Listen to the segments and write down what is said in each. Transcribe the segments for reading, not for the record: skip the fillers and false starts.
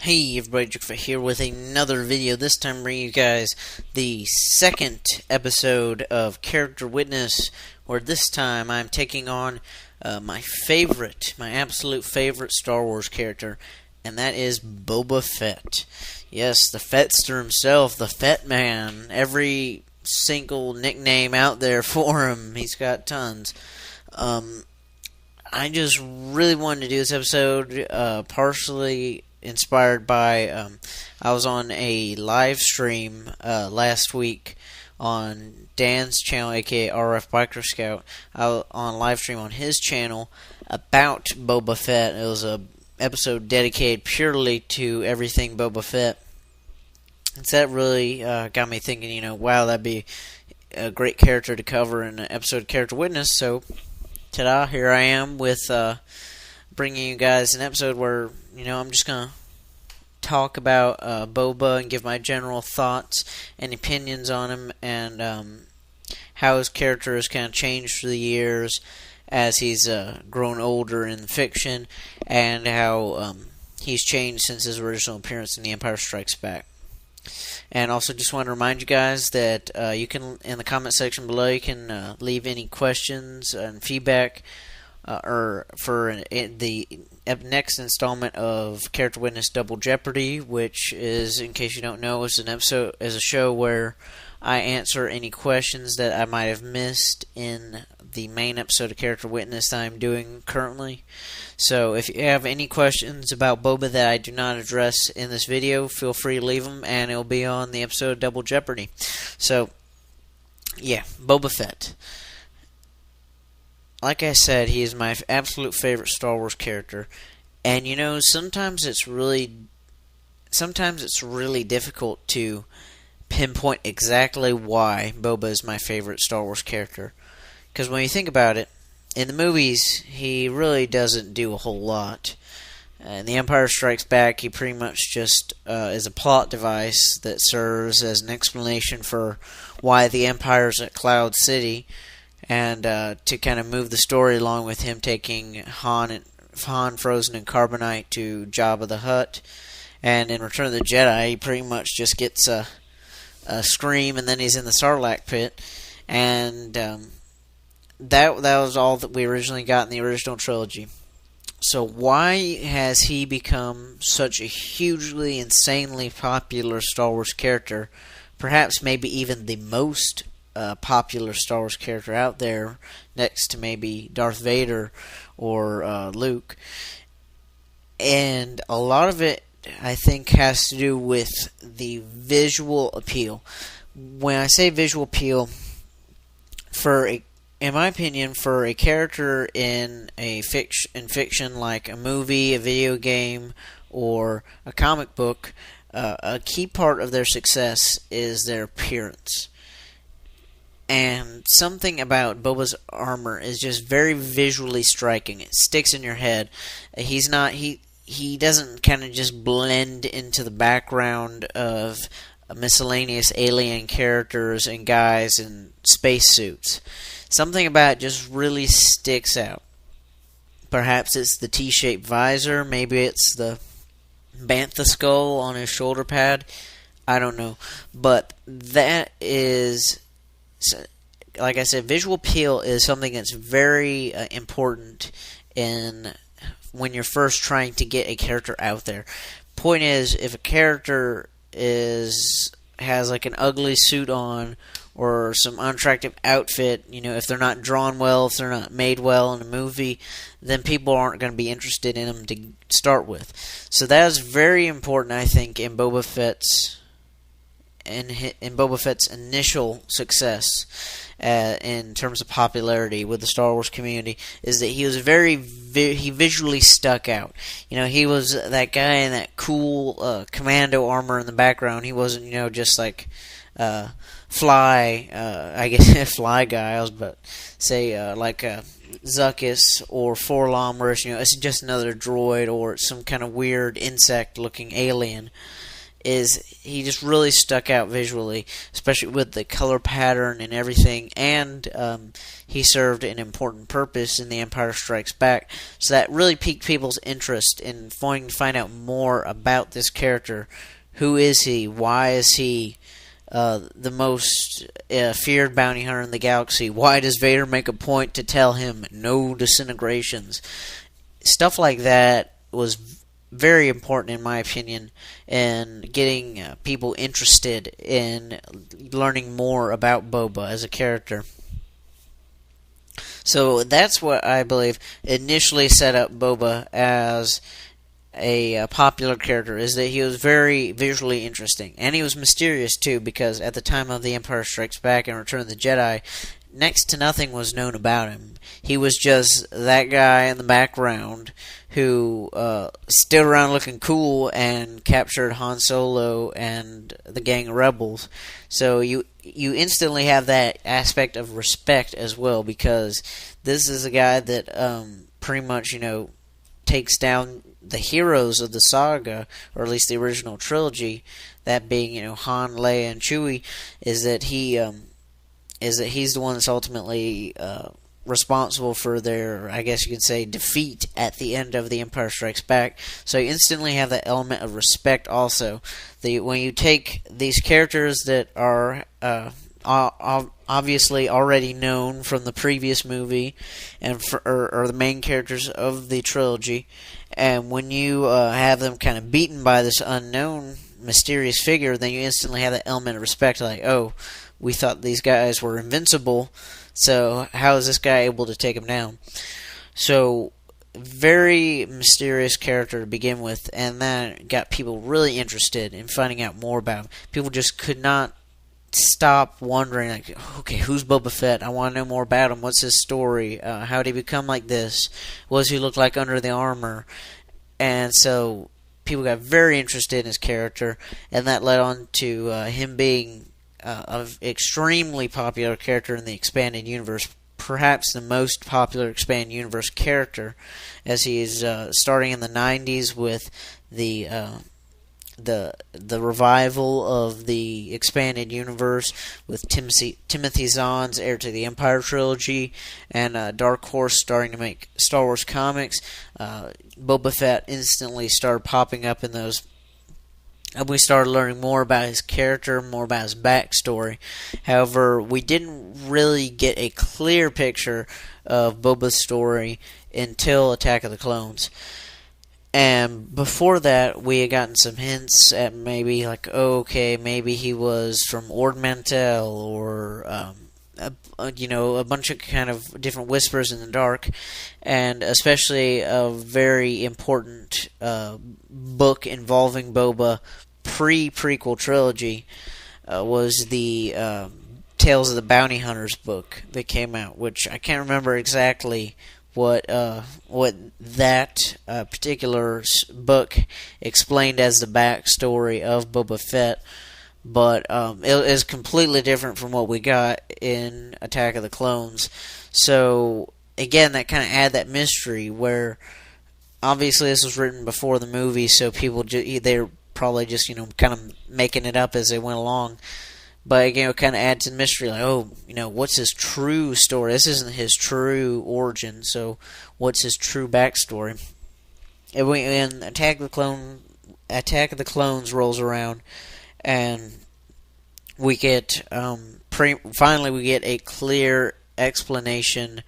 Hey everybody, Fett here with another video. This time bringing you guys the second episode of Character Witness, where this time I'm taking on my absolute favorite Star Wars character, and that is Boba Fett. Yes, the Fettster himself, the Fett Man. Every single nickname out there for him, he's got tons. I just really wanted to do this episode, partially inspired by, I was on a live stream last week on Dan's channel, aka RF Biker Scout. I was on a live stream on his channel about Boba Fett. It was a episode dedicated purely to everything Boba Fett. And so that really got me thinking, wow, that'd be a great character to cover in an episode of Character Witness. So, ta-da, here I am with bringing you guys an episode where, I'm just going to talk about Boba and give my general thoughts and opinions on him, and how his character has kind of changed through the years as he's grown older in fiction, and how he's changed since his original appearance in The Empire Strikes Back. And also just want to remind you guys that you can, in the comment section below, you can leave any questions and feedback or for the next installment of Character Witness Double Jeopardy, which is, in case you don't know, is a show where I answer any questions that I might have missed in the main episode of Character Witness that I'm doing currently. So if you have any questions about Boba that I do not address in this video, feel free to leave them, and it'll be on the episode of Double Jeopardy. So, yeah, Boba Fett. Like I said, he is my absolute favorite Star Wars character, and sometimes it's really difficult to pinpoint exactly why Boba is my favorite Star Wars character. Because when you think about it, in the movies, he really doesn't do a whole lot. In The Empire Strikes Back, he pretty much just is a plot device that serves as an explanation for why the Empire's at Cloud City, and to kind of move the story along with him taking Han, Frozen, and Carbonite to Jabba the Hutt. And in Return of the Jedi, he pretty much just gets a scream, and then he's in the Sarlacc pit. And that was all that we originally got in the original trilogy. So why has he become such a hugely, insanely popular Star Wars character? Perhaps maybe even the most popular Star Wars character out there, next to maybe Darth Vader or Luke. And a lot of it, I think, has to do with the visual appeal. When I say visual appeal, in my opinion, for a character in fiction like a movie, a video game, or a comic book, a key part of their success is their appearance. And something about Boba's armor is just very visually striking. It sticks in your head. He doesn't kind of just blend into the background of miscellaneous alien characters and guys in spacesuits. Something about it just really sticks out. Perhaps it's the T-shaped visor. Maybe it's the bantha skull on his shoulder pad. I don't know. But that is, like I said, visual appeal is something that's very important when you're first trying to get a character out there. Point is, if a character has like an ugly suit on or some unattractive outfit, if they're not drawn well, if they're not made well in a movie, then people aren't going to be interested in them to start with. So that is very important, I think, in Boba Fett's initial success in terms of popularity with the Star Wars community, is that he was he visually stuck out. He was that guy in that cool commando armor in the background. He wasn't, just like Fly, I guess Fly guy. I was about to say like Zuckuss or Forlom, where it's just another droid or some kind of weird insect-looking alien. is he just really stuck out visually, especially with the color pattern and everything, and he served an important purpose in The Empire Strikes Back, so that really piqued people's interest in wanting to find out more about this character. Who is he? Why is he the most feared bounty hunter in the galaxy? Why does Vader make a point to tell him no disintegrations? Stuff like that was very important, in my opinion, in getting people interested in learning more about Boba as a character. So that's what I believe initially set up Boba as a popular character, is that he was very visually interesting. And he was mysterious, too, because at the time of The Empire Strikes Back and Return of the Jedi, next to nothing was known about him. He was just that guy in the background who stood around looking cool and captured Han Solo and the gang of rebels. So you instantly have that aspect of respect as well, because this is a guy that pretty much, takes down the heroes of the saga, or at least the original trilogy, that being, Han, Leia, and Chewie, is that he's the one that's ultimately responsible for their, I guess you could say, defeat at the end of The Empire Strikes Back. So you instantly have that element of respect also. When you take these characters that are obviously already known from the previous movie, and or the main characters of the trilogy, and when you have them kind of beaten by this unknown mysterious figure, then you instantly have that element of respect, like, oh, we thought these guys were invincible, so how is this guy able to take them down? So, very mysterious character to begin with, and that got people really interested in finding out more about him. People just could not stop wondering, like, okay, who's Boba Fett? I want to know more about him. What's his story? How did he become like this? What does he look like under the armor? And so people got very interested in his character, and that led on to him being an extremely popular character in the expanded universe, perhaps the most popular expanded universe character, as he is starting in the 90s with the revival of the expanded universe with Timothy Zahn's Heir to the Empire trilogy, and Dark Horse starting to make Star Wars comics. Boba Fett instantly started popping up in those, and we started learning more about his character, more about his backstory. However, we didn't really get a clear picture of Boba's story until Attack of the Clones. And before that, we had gotten some hints at maybe, like, okay, maybe he was from Ord Mantell, or, a bunch of kind of different whispers in the dark. And especially a very important book involving Boba, pre-prequel trilogy, was the Tales of the Bounty Hunters book that came out, which I can't remember exactly what that particular book explained as the backstory of Boba Fett, but it is completely different from what we got in Attack of the Clones. So again, that kind of add that mystery, where obviously this was written before the movie, so people they're probably just kind of making it up as they went along. But again, it kind of adds to the mystery, like, oh, what's his true story? This isn't his true origin, so what's his true backstory? And when Attack of the Clones rolls around, and we get finally we get a clear explanation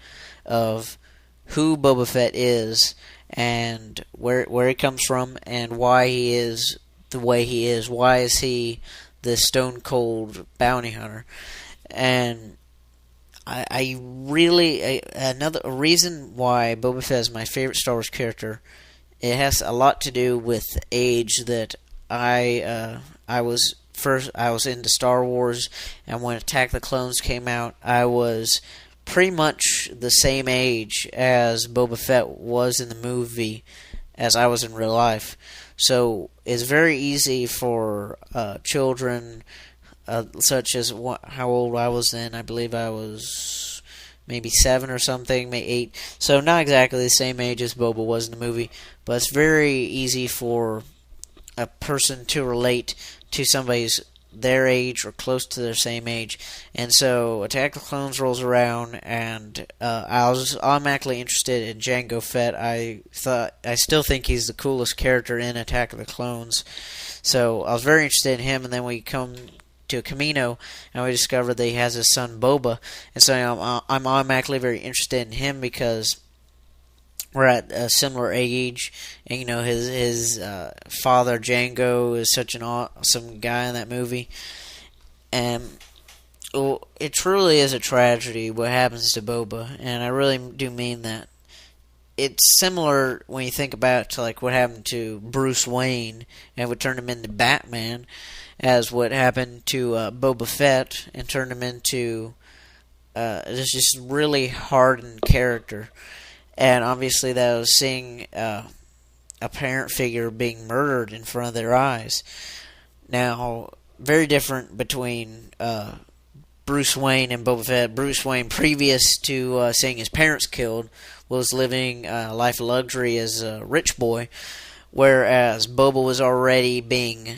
of who Boba Fett is, and where he comes from, and why he is the way he is. Why is he the stone cold bounty hunter? And I really another reason why Boba Fett is my favorite Star Wars character. It has a lot to do with the age that I was into Star Wars, and when Attack of the Clones came out, I was pretty much the same age as Boba Fett was in the movie as I was in real life. So it's very easy for children, such as how old I was then. I believe I was maybe 7 or something, maybe 8. So not exactly the same age as Boba was in the movie, but it's very easy for a person to relate to somebody's their age or close to their same age. And so Attack of the Clones rolls around, and I was automatically interested in Jango Fett. I still think he's the coolest character in Attack of the Clones. So I was very interested in him, and then we come to Kamino, and we discover that he has his son Boba, and so I'm automatically very interested in him because we're at a similar age, and his father Django is such an awesome guy in that movie, and it truly is a tragedy what happens to Boba, and I really do mean that. It's similar when you think about to like what happened to Bruce Wayne and what turned him into Batman, as what happened to Boba Fett and turned him into this just really hardened character. And obviously that was seeing a parent figure being murdered in front of their eyes. Now, very different between Bruce Wayne and Boba Fett. Bruce Wayne, previous to seeing his parents killed, was living a life of luxury as a rich boy, whereas Boba was already being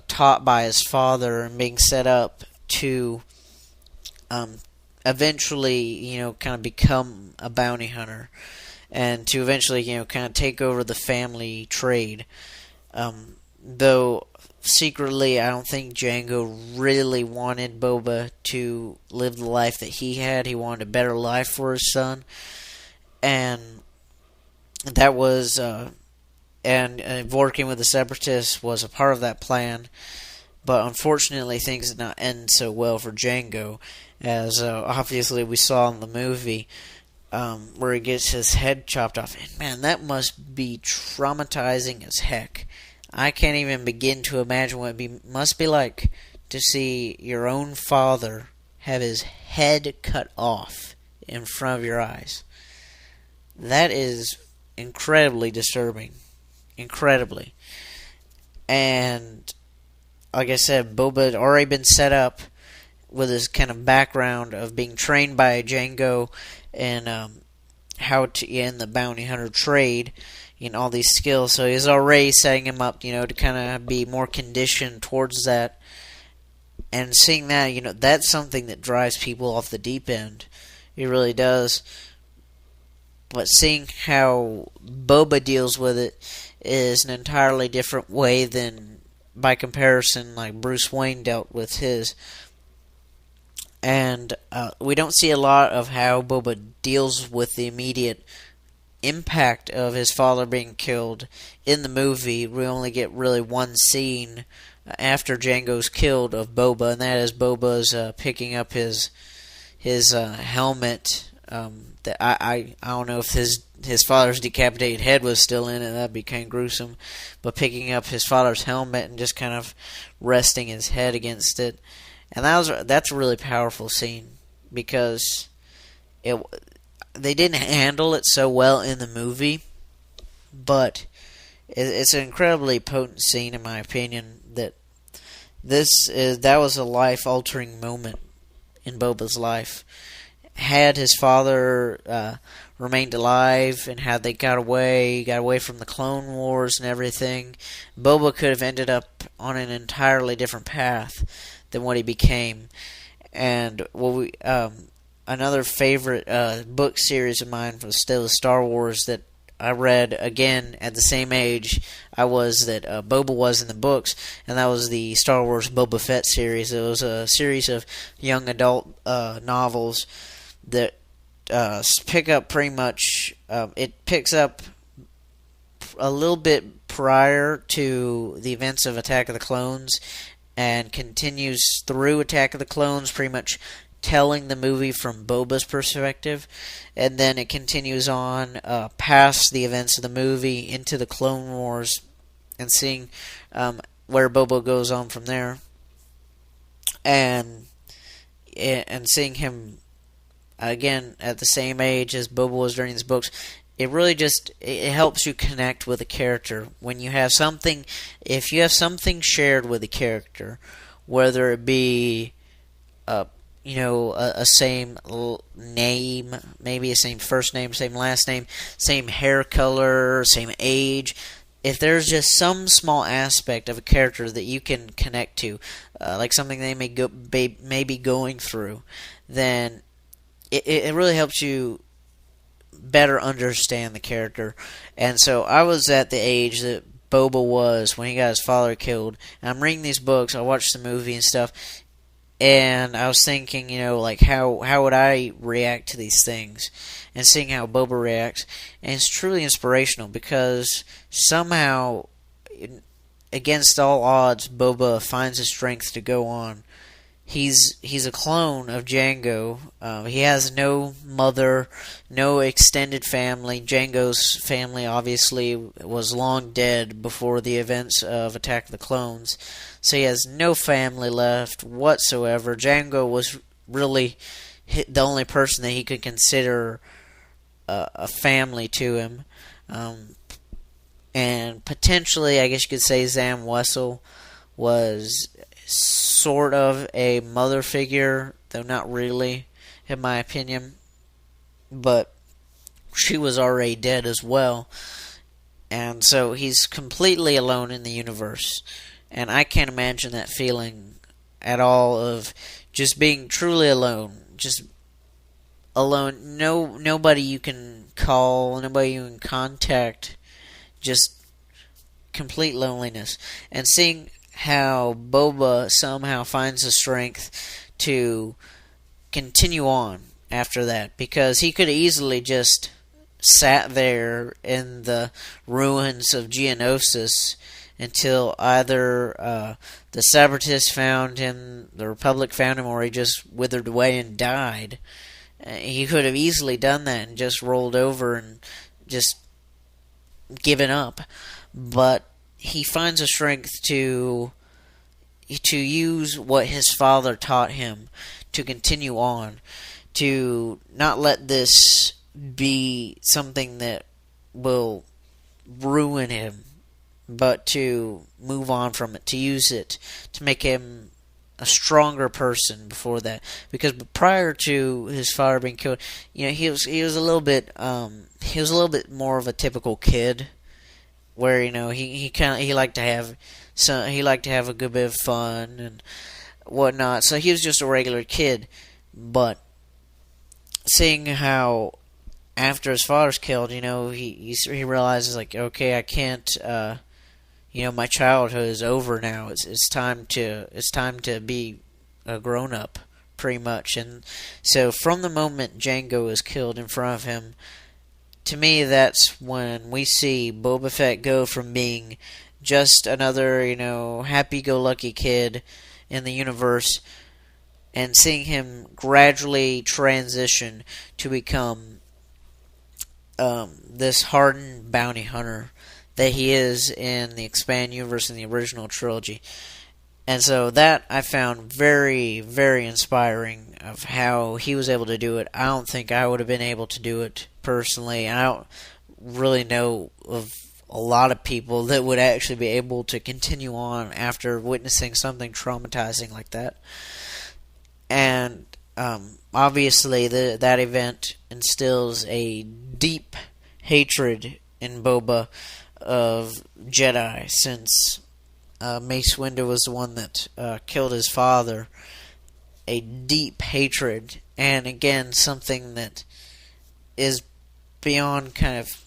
taught by his father and being set up to eventually, kind of become a bounty hunter, and to eventually, kind of take over the family trade. Though secretly, I don't think Django really wanted Boba to live the life that he had. He wanted a better life for his son, and that was, and working with the Separatists was a part of that plan. But unfortunately, things did not end so well for Django, as obviously we saw in the movie, where he gets his head chopped off. And man, that must be traumatizing as heck. I can't even begin to imagine what it must be like to see your own father have his head cut off in front of your eyes. That is incredibly disturbing. Incredibly. And like I said, Boba had already been set up with his kind of background of being trained by Django and how to in the bounty hunter trade, all these skills. So he's already setting him up, to kind of be more conditioned towards that. And seeing that, that's something that drives people off the deep end. It really does. But seeing how Boba deals with it is an entirely different way than, by comparison, like Bruce Wayne dealt with his. And we don't see a lot of how Boba deals with the immediate impact of his father being killed in the movie. We only get really one scene after Django's killed of Boba, and that is Boba's picking up his helmet. That I don't know if his father's decapitated head was still in it. That'd be kind of gruesome. But picking up his father's helmet and just kind of resting his head against it, and that's a really powerful scene because they didn't handle it so well in the movie, but it's an incredibly potent scene in my opinion. That was a life-altering moment in Boba's life. Had his father remained alive and had they got away from the Clone Wars and everything, Boba could have ended up on an entirely different path than what he became. And another favorite book series of mine was still Star Wars that I read again at the same age I was that Boba was in the books, and that was the Star Wars Boba Fett series. It was a series of young adult novels that pick up pretty much. It picks up a little bit prior to the events of Attack of the Clones and continues through Attack of the Clones, pretty much telling the movie from Boba's perspective, and then it continues on past the events of the movie into the Clone Wars and seeing where Boba goes on from there, and seeing him again at the same age as Boba was during these books. It really it helps you connect with a character when you have something. If you have something shared with a character, whether it be a same name, maybe a same first name, same last name, same hair color, same age, if there's just some small aspect of a character that you can connect to, like something they may be going through, then it really helps you better understand the character. And so I was at the age that Boba was when he got his father killed. And I'm reading these books, I watched the movie and stuff, and I was thinking, like how would I react to these things, and seeing how Boba reacts, and it's truly inspirational because somehow, against all odds, Boba finds the strength to go on. He's a clone of Jango. He has no mother, no extended family. Jango's family obviously was long dead before the events of Attack of the Clones, so he has no family left whatsoever. Jango was really the only person that he could consider a family to him, and potentially, I guess you could say, Zam Wesell was sort of a mother figure, though not really, in my opinion. But she was already dead as well. And so he's completely alone in the universe. And I can't imagine that feeling at all, of just being truly alone. Just alone. Nobody you can call, nobody you can contact. Just complete loneliness. And seeing how Boba somehow finds the strength to continue on after that, because he could easily just sat there in the ruins of Geonosis until either the Separatists found him, the Republic found him, or he just withered away and died. He could have easily done that and just rolled over and just given up, but he finds a strength to use what his father taught him to continue on, to not let this be something that will ruin him, but to move on from it, to use it to make him a stronger person before that. Because prior to his father being killed, he was a little bit more of a typical kid, where he liked to have a good bit of fun and whatnot. So he was just a regular kid. But seeing how after his father's killed, he realizes, like, okay, I can't. My childhood is over now. It's time to be a grown up, pretty much. And so from the moment Jango is killed in front of him, to me, that's when we see Boba Fett go from being just another, happy-go-lucky kid in the universe, and seeing him gradually transition to become this hardened bounty hunter that he is in the expanded universe in the original trilogy. And so that I found very, very inspiring, of how he was able to do it. I don't think I would have been able to do it personally. I don't really know of a lot of people that would actually be able to continue on after witnessing something traumatizing like that. And obviously that event instills a deep hatred in Boba of Jedi, since Mace Windu was the one that killed his father. A deep hatred, and again, something that is beyond kind of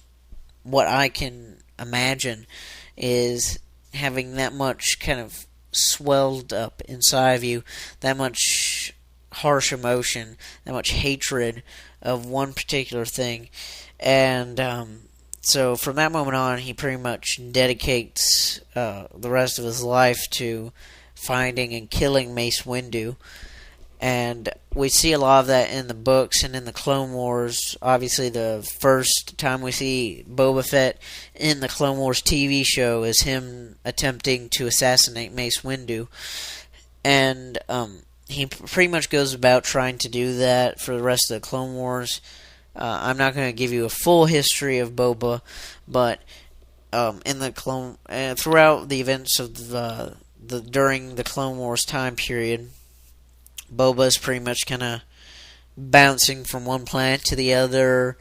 what I can imagine, is having that much kind of swelled up inside of you, that much harsh emotion, that much hatred of one particular thing. And so from that moment on, he pretty much dedicates the rest of his life to finding and killing Mace Windu. And we see a lot of that in the books and in the Clone Wars. Obviously, the first time we see Boba Fett in the Clone Wars TV show is him attempting to assassinate Mace Windu. And he pretty much goes about trying to do that for the rest of the Clone Wars. I'm not going to give you a full history of Boba, but in the throughout the events of during the Clone Wars time period, Boba's pretty much kind of bouncing from one planet to the other,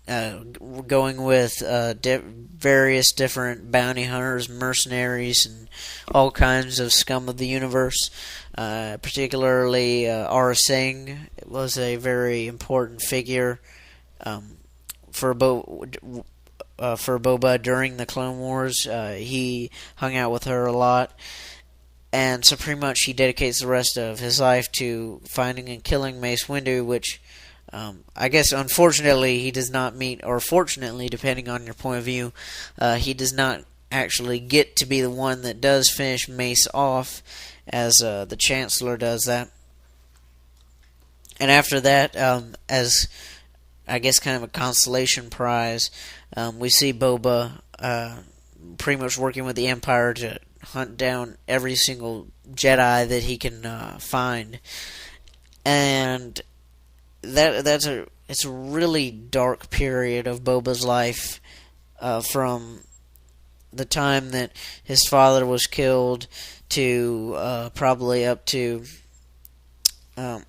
going with various different bounty hunters, mercenaries, and all kinds of scum of the universe. Particularly, Aura Singh was a very important figure for Boba during the Clone Wars. He hung out with her a lot. And so pretty much he dedicates the rest of his life to finding and killing Mace Windu, which I guess unfortunately he does not meet, or fortunately, depending on your point of view, he does not actually get to be the one that does finish Mace off, as the Chancellor does that. And after that, as I guess kind of a consolation prize, we see Boba pretty much working with the Empire to hunt down every single Jedi that he can find, and it's a really dark period of Boba's life, from the time that his father was killed to probably up to a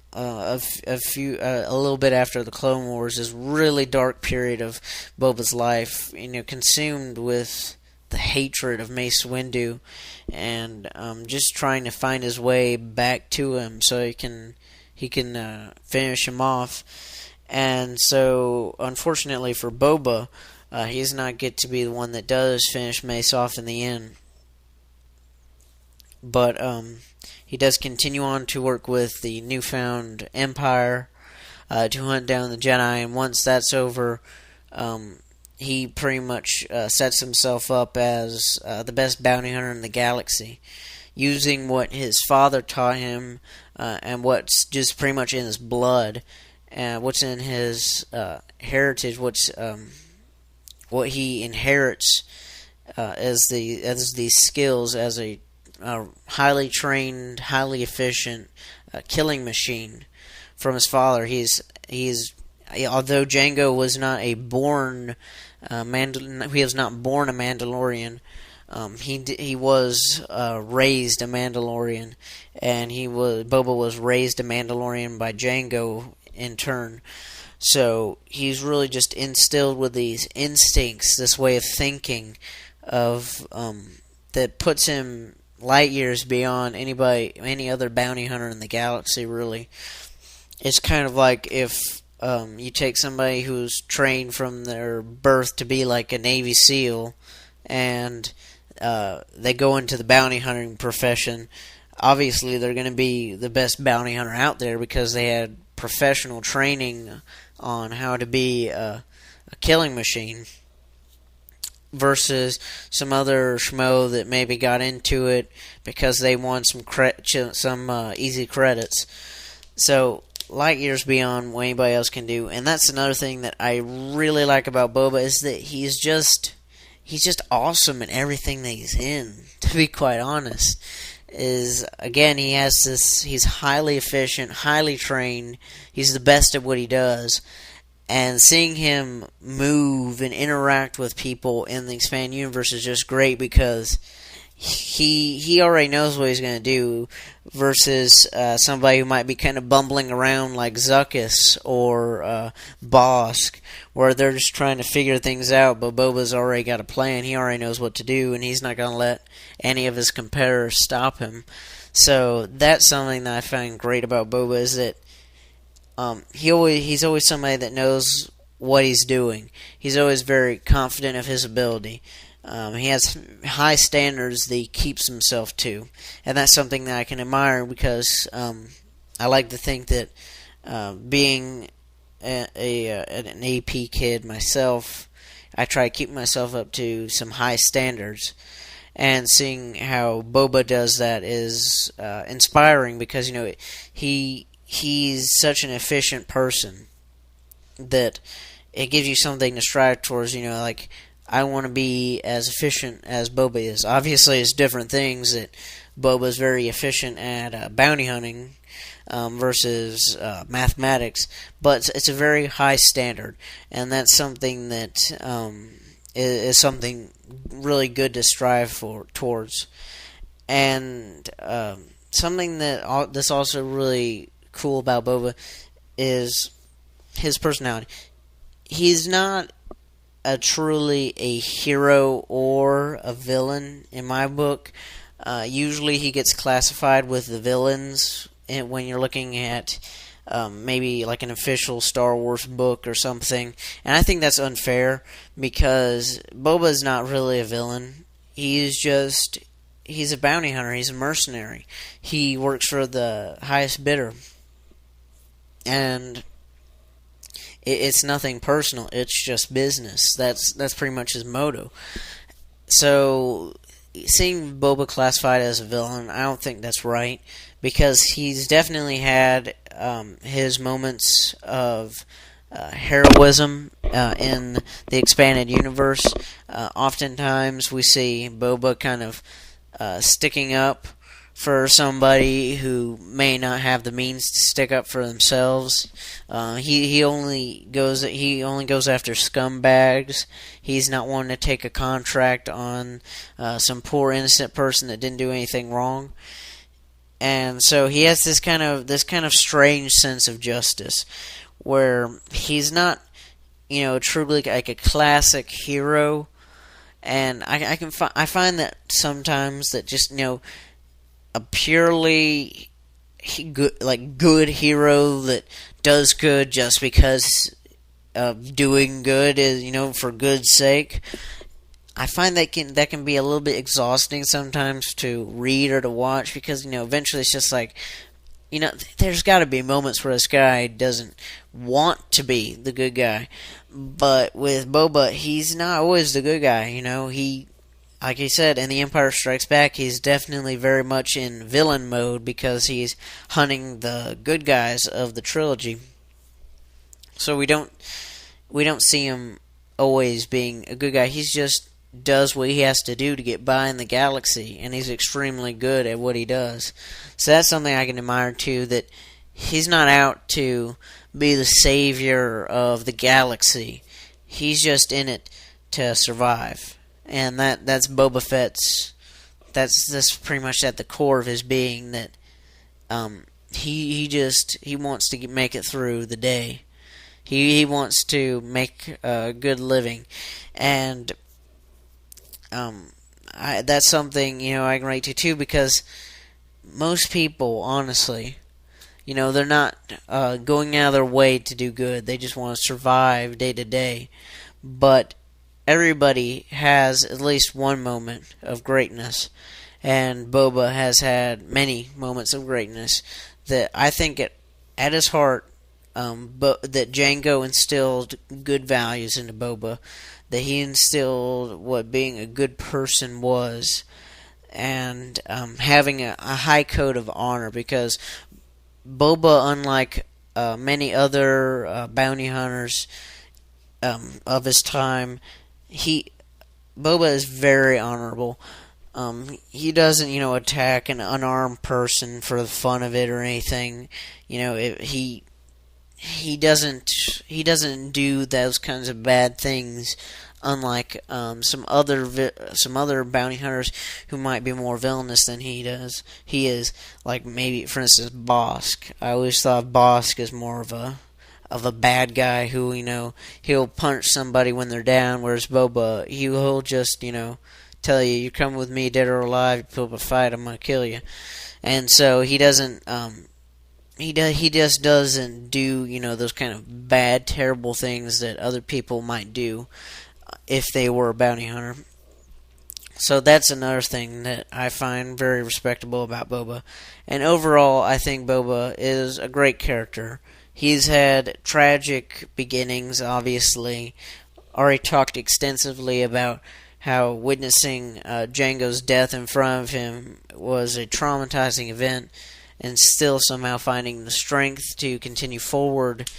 little bit after the Clone Wars. Is really dark period of Boba's life, consumed with the hatred of Mace Windu, and just trying to find his way back to him so he can finish him off. And so, unfortunately for Boba, he does not get to be the one that does finish Mace off in the end. But he does continue on to work with the newfound Empire to hunt down the Jedi, and once that's over, he pretty much sets himself up as the best bounty hunter in the galaxy, using what his father taught him, and what's just pretty much in his blood, what's in his heritage, what he inherits as these skills as a highly trained, highly efficient killing machine from his father. He's although Jango was not he was not born a Mandalorian. He was raised a Mandalorian, and Boba was raised a Mandalorian by Jango in turn. So he's really just instilled with these instincts, this way of thinking, that puts him light years beyond any other bounty hunter in the galaxy. Really, it's kind of like if you take somebody who's trained from their birth to be like a Navy SEAL, and they go into the bounty hunting profession. Obviously, they're going to be the best bounty hunter out there because they had professional training on how to be a killing machine, versus some other schmo that maybe got into it because they won some easy credits. So light years beyond what anybody else can do. And that's another thing that I really like about Boba, is that he's just awesome in everything that he's in, to be quite honest. Is, again, he's highly efficient, highly trained, he's the best at what he does, and seeing him move and interact with people in the expanded universe is just great, because he already knows what he's going to do, versus somebody who might be kind of bumbling around like Zuckuss or Bosk, where they're just trying to figure things out, but Boba's already got a plan. He already knows what to do, and he's not going to let any of his competitors stop him. So that's something that I find great about Boba, is that he's always somebody that knows what he's doing. He's always very confident of his ability. He has high standards that he keeps himself to, and that's something that I can admire, because I like to think that being an AP kid myself, I try to keep myself up to some high standards, and seeing how Boba does that is inspiring, because he's such an efficient person that it gives you something to strive towards. Like, I want to be as efficient as Boba is. Obviously, it's different things. That Boba's very efficient at bounty hunting versus mathematics, but it's a very high standard, and that's something that is something really good to strive towards. And something that's also really cool about Boba is his personality. he's not truly a hero or a villain in my book. Usually he gets classified with the villains when you're looking at maybe like an official Star Wars book or something. And I think that's unfair because Boba is not really a villain. He's a bounty hunter. He's a mercenary. He works for the highest bidder. And it's nothing personal. It's just business. That's pretty much his motto. So seeing Boba classified as a villain, I don't think that's right because he's definitely had his moments of heroism in the expanded universe. Oftentimes we see Boba kind of sticking up for somebody who may not have the means to stick up for themselves. He only goes after scumbags. He's not wanting to take a contract on some poor innocent person that didn't do anything wrong. And so he has this kind of strange sense of justice, where he's not, truly like a classic hero. And I find that sometimes that just a purely good hero that does good just because of doing good is for good's sake. I find that can be a little bit exhausting sometimes to read or to watch because eventually it's just like there's got to be moments where this guy doesn't want to be the good guy, but with Boba he's not always the good guy. He, like he said, in The Empire Strikes Back, he's definitely very much in villain mode because he's hunting the good guys of the trilogy. So we don't see him always being a good guy. He's just does what he has to do to get by in the galaxy, and he's extremely good at what he does. So that's something I can admire too, that he's not out to be the savior of the galaxy. He's just in it to survive. And that's Boba Fett's. That's pretty much at the core of his being. That he wants to make it through the day. He wants to make a good living, and that's something I can relate to too, because most people, honestly, they're not going out of their way to do good. They just want to survive day to day, but everybody has at least one moment of greatness, and Boba has had many moments of greatness that I think at his heart, that Jango instilled good values into Boba, that he instilled what being a good person was, and having a high code of honor, because Boba, unlike many other bounty hunters of his time, Boba is very honorable. He doesn't, attack an unarmed person for the fun of it or anything. He doesn't do those kinds of bad things. Unlike some other bounty hunters who might be more villainous than he does. He is, like, maybe, for instance, Bosk. I always thought Bosk is more of a bad guy who, he'll punch somebody when they're down, whereas Boba, he'll just, tell you come with me, dead or alive, you put up a fight, I'm gonna kill you. And so he doesn't, he just doesn't do, those kind of bad, terrible things that other people might do if they were a bounty hunter. So that's another thing that I find very respectable about Boba. And overall, I think Boba is a great character. He's had tragic beginnings, obviously. Already talked extensively about how witnessing Jango's death in front of him was a traumatizing event, and still somehow finding the strength to continue forward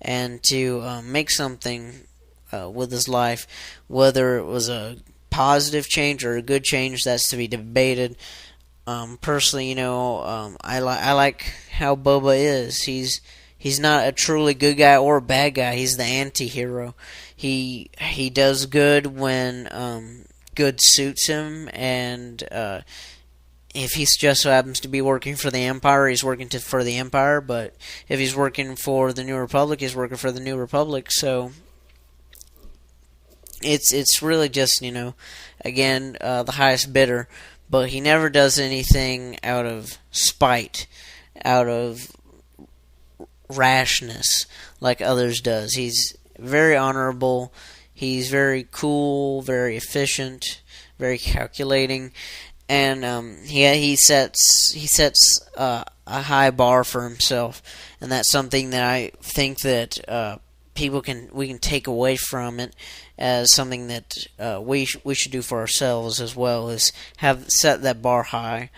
and to make something with his life. Whether it was a positive change or a good change, that's to be debated. Personally, I like how Boba is. He's not a truly good guy or a bad guy. He's the anti-hero. He does good when good suits him, and if he just so happens to be working for the Empire, he's working for the Empire. But if he's working for the New Republic, he's working for the New Republic. So it's really just, again, the highest bidder, but he never does anything out of spite, out of rashness like others does. He's very honorable. He's very cool, very efficient, very calculating, and he sets a high bar for himself, and that's something that I think that we can take away from it as something that we should do for ourselves as well, is have set that bar high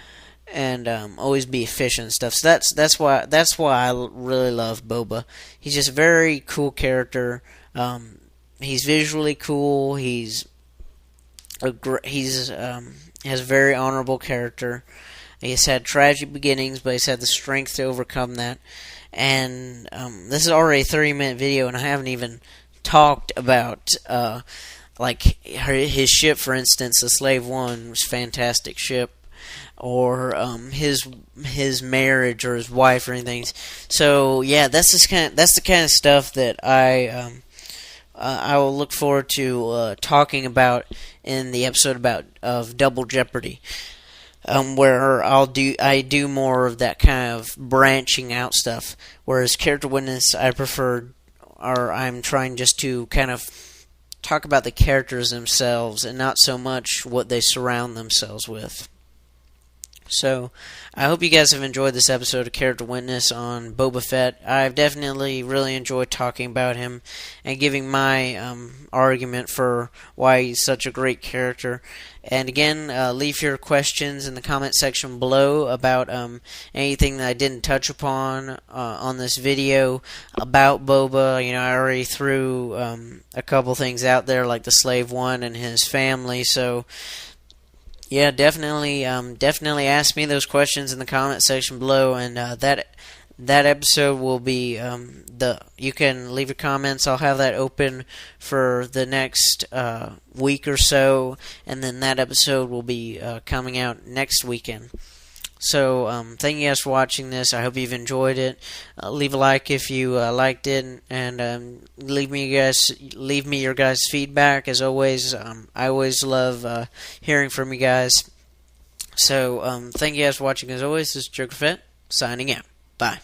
and always be efficient and stuff. So that's why I really love Boba. He's just a very cool character. He's visually cool. He's has a very honorable character. He's had tragic beginnings, but he's had the strength to overcome that. And this is already a 30-minute video, and I haven't even talked about like his ship, for instance. The Slave One was a fantastic ship, or his marriage or his wife or anything. So yeah, that's the kind of stuff that I will look forward to talking about in the episode of Double Jeopardy, where I do more of that kind of branching out stuff. Whereas Character Witness, I'm trying just to kind of talk about the characters themselves and not so much what they surround themselves with. So, I hope you guys have enjoyed this episode of Character Witness on Boba Fett. I've definitely really enjoyed talking about him and giving my argument for why he's such a great character. And again, leave your questions in the comment section below about anything that I didn't touch upon on this video about Boba. I already threw a couple things out there, like the Slave One and his family, so yeah, definitely ask me those questions in the comment section below, and that episode will be you can leave your comments. I'll have that open for the next week or so, and then that episode will be coming out next weekend. So thank you guys for watching this. I hope you've enjoyed it. Leave a like if you liked it, and leave me your guys' feedback. As always, I always love hearing from you guys. So thank you guys for watching. As always, this is Fett signing out. Bye.